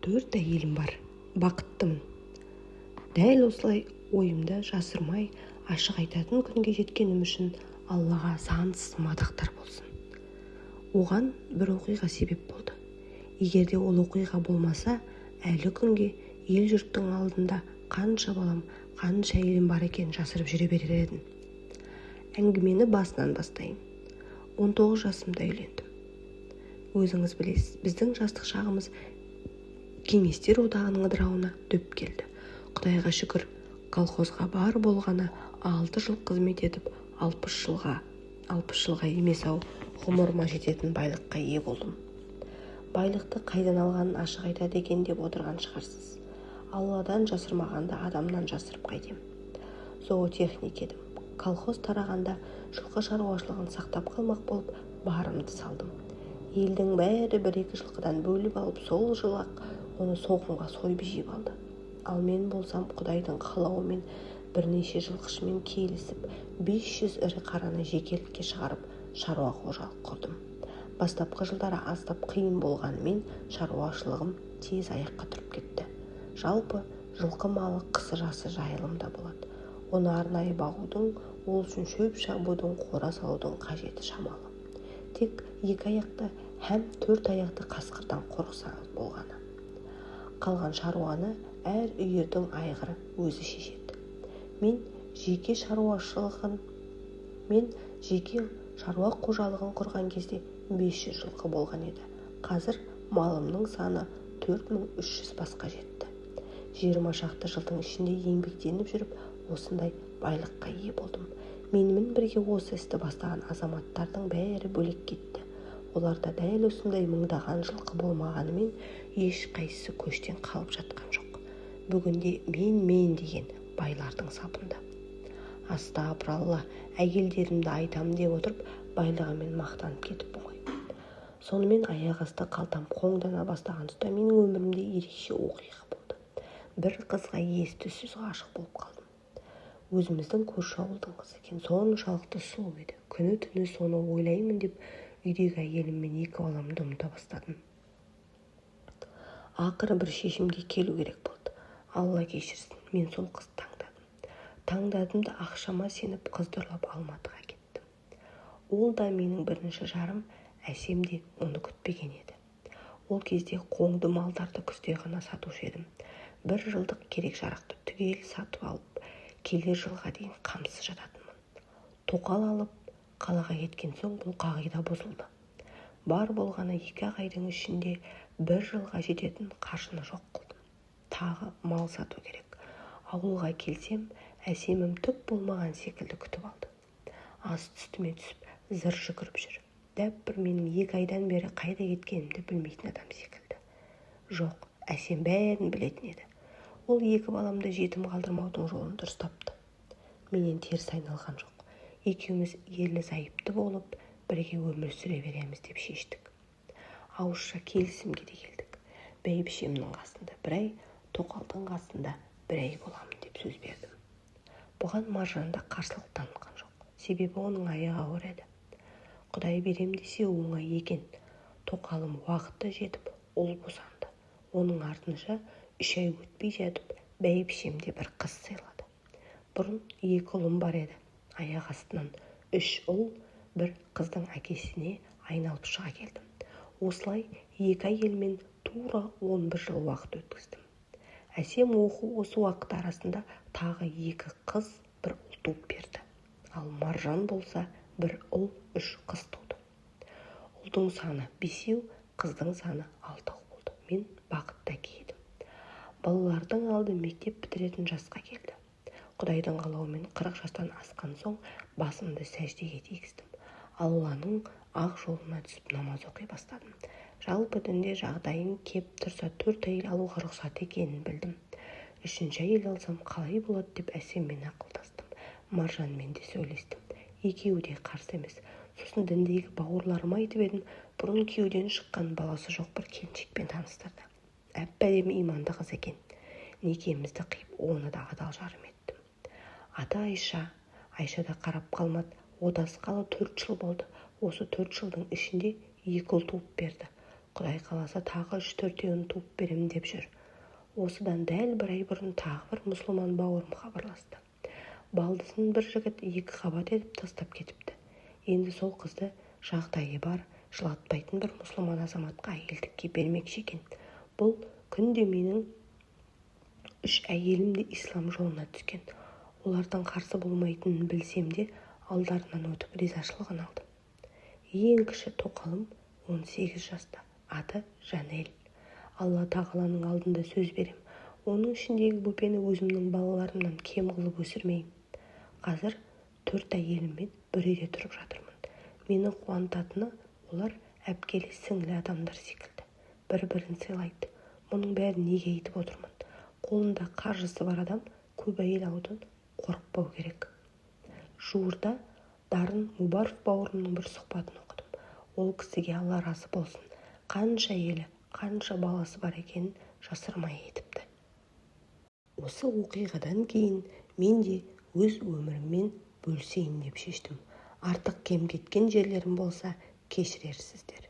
4 әйелім бар, бақыттымын. Дәл осылай ойымда жасырмай ашық айтатын күнге жеткенім үшін Аллаға сансыз мадақтар болсын. Оған бір оқиға себеп болды. Егерде ол оқиға болмаса, әлі күнге ел-жұрттың алдында қанша балам, қанша әйелім бар екен жасырып жүре берер едім. Әңгімені басынан бастайын. 19 жасымда үйлендім. Өзіңіз білесіз, біздің жастық шағымыз кеңестер одағының ыдырауына дөп келді. Құдайға шүкір, колхозға бар болғаны 6 жыл қызмет етіп, 60 жылға емес-ау, ғұмырыма жететін байлыққа ие болдым. Байлықты қайдан алғанын ашық айтады екен деп отырған шығарсыз. Алладан жасырмағанда адамнан жасырып қайтем. Зоотехник едім. Колхоз тарағанда жылқы шаруашылығын сақтап қалмақ болып барымды салдым. Елдің бәрі 1-2 жылқыдан бөліп алып, сол жылақ оны соғымға сойып жеп алды. Ал мен болсам Құдайдың қалауымен бірнеше жылқышымен келісіп 500 ірі қараны жекелікке шығарып шаруа қожалық құрдым. Бастапқы жылдары аздап қиын болғанымен шаруашылығым тез аяққа тұрып кетті. Жалпы жылқы малы қысы-жазы жайылымда болады. Оны арнайы бағудың, ол үшін шөп шабудың, қора салудың қажеті шамалы. Тек 2 аяқты һәм 4 аяқты қасқырдан қорықсаңыз болғаны. Қалған шаруаны әр үйірдің айғыры өзі шешеді. Мен жеке шаруа қожалығын құрған кезде 500 жылқы болған еді. Қазір малымның саны 4300 басқа жетті. 20 шақты жылдың ішінде еңбектеніп жүріп, осындай байлыққа ие болдым. Менімен бірге осы істі бастаған азаматтардың бәрі бөлек кетті. Оларда дәл осындай мыңдаған жылқы болмағанымен ешқайсысы көштен қалып жатқан жоқ. Бүгінде мен деген байлардың сапында. Астапыралла, әйелдерімді айтам деп отырып, байлығымен мақтанып кетіппін ғой. Сонымен аяқ асты қалтам қоңдана бастаған тұста менің өмірімде ерекше оқиға болды. Бір қызға ес-түссіз ғашық болып қалдым. Өзіміздің көрші ауылдың қызы екен, соншалықты сұлу еді. Күні-түні соны ойлаймын деп үйдегі әйеліммен 2 баламды ұмыта бастадым. Ақыры бір шешімге келу керек болды. Алла кешірсін, мен сол қызды таңдадым да ақшама сеніп қызды ұрлап Алматыға кеттім. Ол да менің бірінші жарым, әсем де оны күтпеген еді. Ол кезде қоңды малдарды күзде ғана сатушы едім. 1 жылдық керек-жарақты түгел сатып алып, келер жылға дейін қамсыз жататынмын. Тоқал алып қалаға кеткен соң бұл қағида бұзылды. Бар болғаны 2 айдың ішінде 1 жылға жететін қаржыны жоқ қылдым. Тағы мал сату керек. Ауылға келсем, әсемім түк болмаған секілді күтіп алды. Асты-үстіме түсіп, зыр жүгіріп жүр. Дәп бір менің 2 айдан бері қайда кеткенімді білмейтін адам секілді. Жоқ, әсем бәрін білетін еді. Ол 2 баламды жетім қалдырмаудың жолын дұрыс тапты. Менен теріс айналған жоқ. Екеуміз ерлі-зайыпты болып, бірге өмір сүре береміз деп шештік. Ауызша келісімге де келдік. Бәйбішемнің қасында 1 ай, тоқалдың қасында 1 ай боламын деп сөз бердім. Бұған Маржан да қарсылық танытқан жоқ. Себебі оның аяғы ауыр еді. Құдай берем десе оңай екен. Тоқалым уақыты жетіп, ұл босанды. Оның артынша 3 ай өтпей жатып, бәйбішемде бір қыз сыйлады. Бұрын 2 ұлым бар еді. Аяқ астынан 3 ұл, 1 қыздың әкесіне айналып шыға келдім. Осылай 2 әйелмен тура 11 жыл уақыт өткіздім. Әсем оқу осы уақыт арасында тағы 2 қыз, 1 ұл туып берді. Ал Маржан болса 1 ұл, 3 қыз туды. Ұлдың саны 5, қыздың саны 6 болды. Мен бақытты әке едім. Балалардың алды мектеп бітіретін жасқа келді. Құдайдың қалауымен 40 жастан асқан соң басымды сәждеге тигіздім. Алланың ақ жолына түсіп намаз оқи бастадым. Жалпы дінде жағдайым кеп тұрса 4 әйел алуға рұқсат екенін білдім. 3-ші әйел алсам қалай болады деп әсеммен ақылдастым. Маржанмен де сөйлестім. Екеуі де қарсы емес. Сосын діндегі бауырларыма айтып едім, бұрын күйеуден шыққан баласы жоқ бір келіншекпен таныстырды. Әп-әдемі иманды қыз екен. Некемізді қиып, оны да адал жарым еттім. Аты Айша да қарап қалмады. Отасқалы 4 жыл болды. Осы 4 жылдың ішінде 2 ұл туып берді. Құдай қаласа тағы 3-4 туып беремін деп жүр. Осыдан дәл 1 ай бұрын тағы бір мұсылман бауырым хабарласты. Балдысын бір жігіт 2 қабат етіп тастап кетіпті. Енді сол қызды жағдайы бар, жылатпайтын бір мұсылман азаматқа әйелдікке бермекші екен. Бұл күнде менің 3 әйелім де ислам жолына түскен. Олардан қарсы болмайтынын білсем де алдарынан өтіп ризашылығын алдым. Ең кіші тоқалым 18 жаста, аты Жанел. Алла тағаланың алдында сөз берем, оның ішіндегі бөпені өзімнің балаларымнан кем қылып өсірмеймін. Қазір 4 әйеліммен бір үйде тұрып жатырмын. Мені қуантатыны, олар әпкелі сіңлі адамдар секілді. Бір-бірін сыйлайды. Мұның бәрін неге айтып отырмын? Қолында қаржысы бар адам көп әйел алудан қорықпау керек. Жуырда Дарын Мубаров бауырымның бір сұхбатын оқыдым. Ол кісіге Алла разы болсын, қанша әйелі, қанша баласы бар екенін жасырмай айтыпты. Осы оқиғадан кейін мен де өз өміріммен бөлісейін деп шештім. Артық кем кеткен жерлерім болса кешірерсіздер.